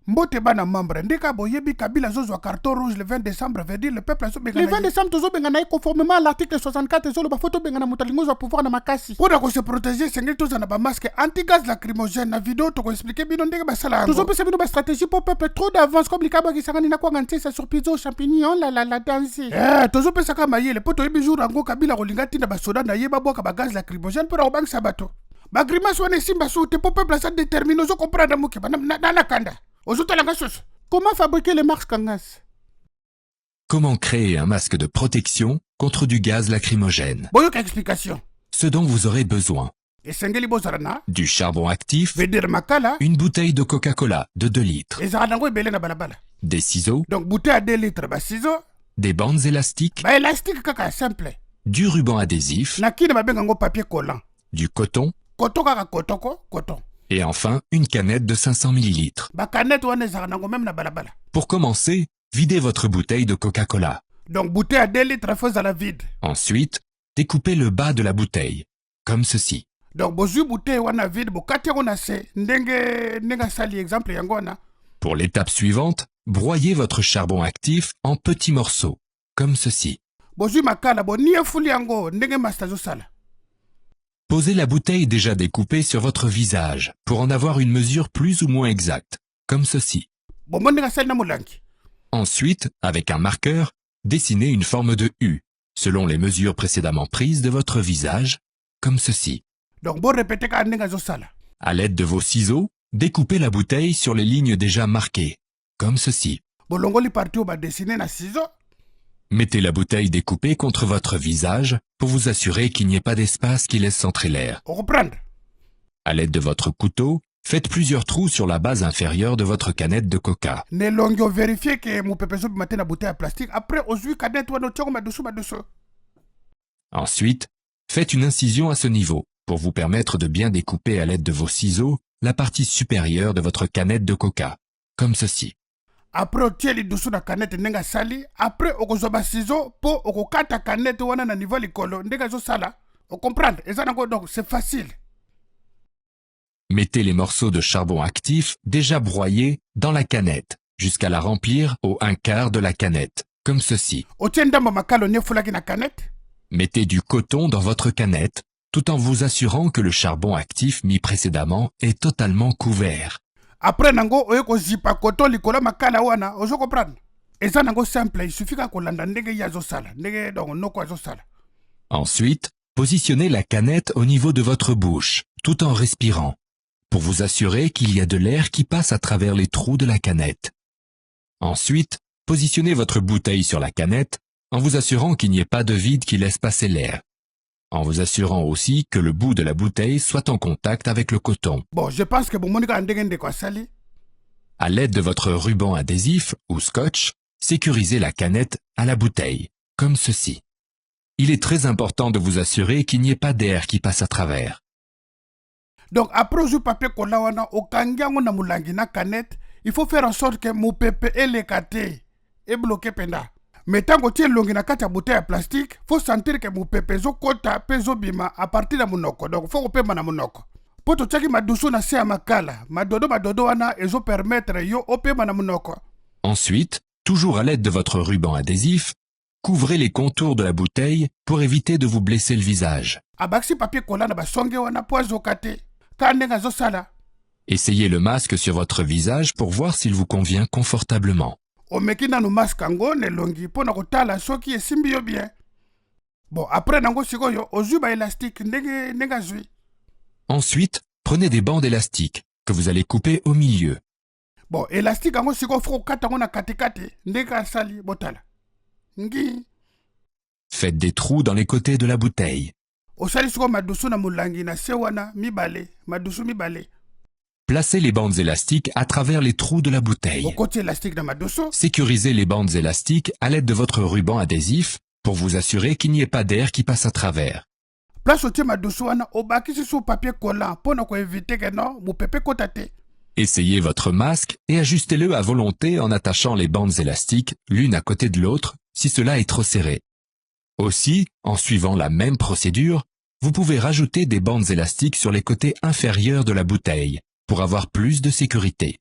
Mbote bana membre ndeka boyebi Kabila zozwa carton rouge le 20 décembre veut dire le peuple a Le 20 décembre tozo bengana conformément à l'article 64 zolo ba photo bengana mutalingo za pouvoir na makasi. Pour se protéger sengeli toza na ba masque anti-gaz lacrymogène na vidéo to ko expliquer bino ndenge ba sala. Tozo pesa bino ba stratégie pour peuple trop d'avance comme likaba ki sangani na kwa ngantisa sur pizza champignon la danse. Tozo pesa kama yele poto yebi jour ango Kabila kolinga tinda ba soda na yeba boka ba gaz lacrymogène pour ba sabato. Ba grimace wana simba soute pour peuple ça détermine ozo comprendre moke ba na kanda. Ozo talanga soso. Comment fabriquer les masques Kangas? Comment créer un masque de protection contre du gaz lacrymogène? Boyoka explication. Ce dont vous aurez besoin. Esengeli bozarana. Du charbon actif. Vedir makala. Une bouteille de Coca-Cola de 2 litres. Ezarango ebele na balabala. Des ciseaux. Donc bouteille à 2 litres ba ciseaux. Des bandes élastiques. Ba élastique kaka simple. Du ruban adhésif. Na kine babenga papier collant. Du coton. Coton kaka coton. Et enfin, une canette de 500 ml. Pour commencer, videz votre bouteille de Coca-Cola. Donc bouteille à 2 litres faut à la vide. Ensuite, découpez le bas de la bouteille, comme ceci. Donc bozu bouteille wana vide bokate wana se ndenge sali exemple yangona. Pour l'étape suivante, broyez votre charbon actif en petits morceaux, comme ceci. Bozu makala boni fuli yango ndenge mastazo sala. Posez la bouteille déjà découpée sur votre visage pour en avoir une mesure plus ou moins exacte, comme ceci. Ensuite, avec un marqueur, dessinez une forme de U, selon les mesures précédemment prises de votre visage, comme ceci. À l'aide de vos ciseaux, découpez la bouteille sur les lignes déjà marquées, comme ceci. Mettez la bouteille découpée contre votre visage pour vous assurer qu'il n'y ait pas d'espace qui laisse entrer l'air. À l'aide de votre couteau, faites plusieurs trous sur la base inférieure de votre canette de coca. Ensuite, faites une incision à ce niveau pour vous permettre de bien découper à l'aide de vos ciseaux la partie supérieure de votre canette de coca, comme ceci. Après otieli dusu na canette nenga sali, après okozoba ciseau po okokata canette wana na niveau likolo ndenge zo sala. On comprend, donc c'est facile. Mettez les morceaux de charbon actif déjà broyés dans la canette jusqu'à la remplir au 1/4 de la canette, comme ceci. Otiendamba makalo ne fulaki na canette. Mettez du coton dans votre canette tout en vous assurant que le charbon actif mis précédemment est totalement couvert. Après nango oyeko zipa coton likolo makala wana ozo comprendre. Eza nango simple, il suffit ka kolanda ndenge yazo sala, ndenge donc noko azo sala. Ensuite, positionnez la canette au niveau de votre bouche tout en respirant pour vous assurer qu'il y a de l'air qui passe à travers les trous de la canette. Ensuite, positionnez votre bouteille sur la canette en vous assurant qu'il n'y ait pas de vide qui laisse passer l'air. En vous assurant aussi que le bout de la bouteille soit en contact avec le coton. Bon, je pense que à l'aide de votre ruban adhésif ou scotch, sécurisez la canette à la bouteille, comme ceci. Il est très important de vous assurer qu'il n'y ait pas d'air qui passe à travers. Donc après le papier kolawana okangiango na mulangi na canette, il faut faire en sorte que mon pepe et les kate est bloqué penda. Mais tant que tu es longue na kata bouteille à plastique, faut sentir que mon pepe zo kota peso bima à partir de monoko. Donc faut que na monoko. Poto tchaki madusu na se makala, madodo wana ezo permettre yo opema na monoko. Ensuite, toujours à l'aide de votre ruban adhésif, couvrez les contours de la bouteille pour éviter de vous blesser le visage. Abaksi papier kolana ba songe wana poazo kate. Kandenga zo sala. Essayez le masque sur votre visage pour voir s'il vous convient confortablement. Omeki na no masque ango ne longi pona kotala soki esimbi yo bien. Bon, après nango sikoyo ozuba élastique ndenge zui. Ensuite, prenez des bandes élastiques que vous allez couper au milieu. Bon, élastique ango siko fro kata ngona katikati ndenge sali botala. Ngi. Faites des trous dans les côtés de la bouteille. Osali siko madusu na mulangi na sewana mibale, madusu mibale. Placez les bandes élastiques à travers les trous de la bouteille. Sécurisez les bandes élastiques à l'aide de votre ruban adhésif pour vous assurer qu'il n'y ait pas d'air qui passe à travers. Essayez votre masque et ajustez-le à volonté en attachant les bandes élastiques l'une à côté de l'autre si cela est trop serré. Aussi, en suivant la même procédure, vous pouvez rajouter des bandes élastiques sur les côtés inférieurs de la bouteille pour avoir plus de sécurité.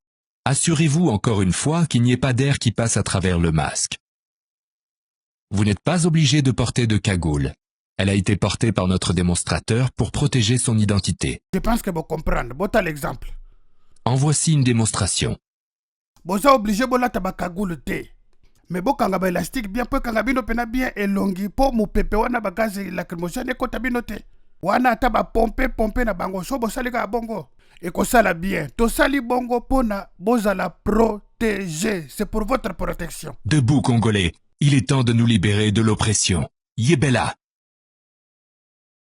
Assurez-vous encore une fois qu'il n'y ait pas d'air qui passe à travers le masque. Vous n'êtes pas obligé de porter de cagoule. Elle a été portée par notre démonstrateur pour protéger son identité. Je pense que vous comprenez. Bota l'exemple. En voici une démonstration. Vous êtes obligé de la cagoule te. Mais bon, quand vous avez élastique bien, peu quand vous avez bien elongi, pour mon pépé, on a gaz lacrymogène et quand vous avez wana taba pompe na bango so bosali ka bongo et ko sala bien to sali bongo pona bozala protéger, c'est pour votre protection. Debout Congolais, il est temps de nous libérer de l'oppression. Yébella.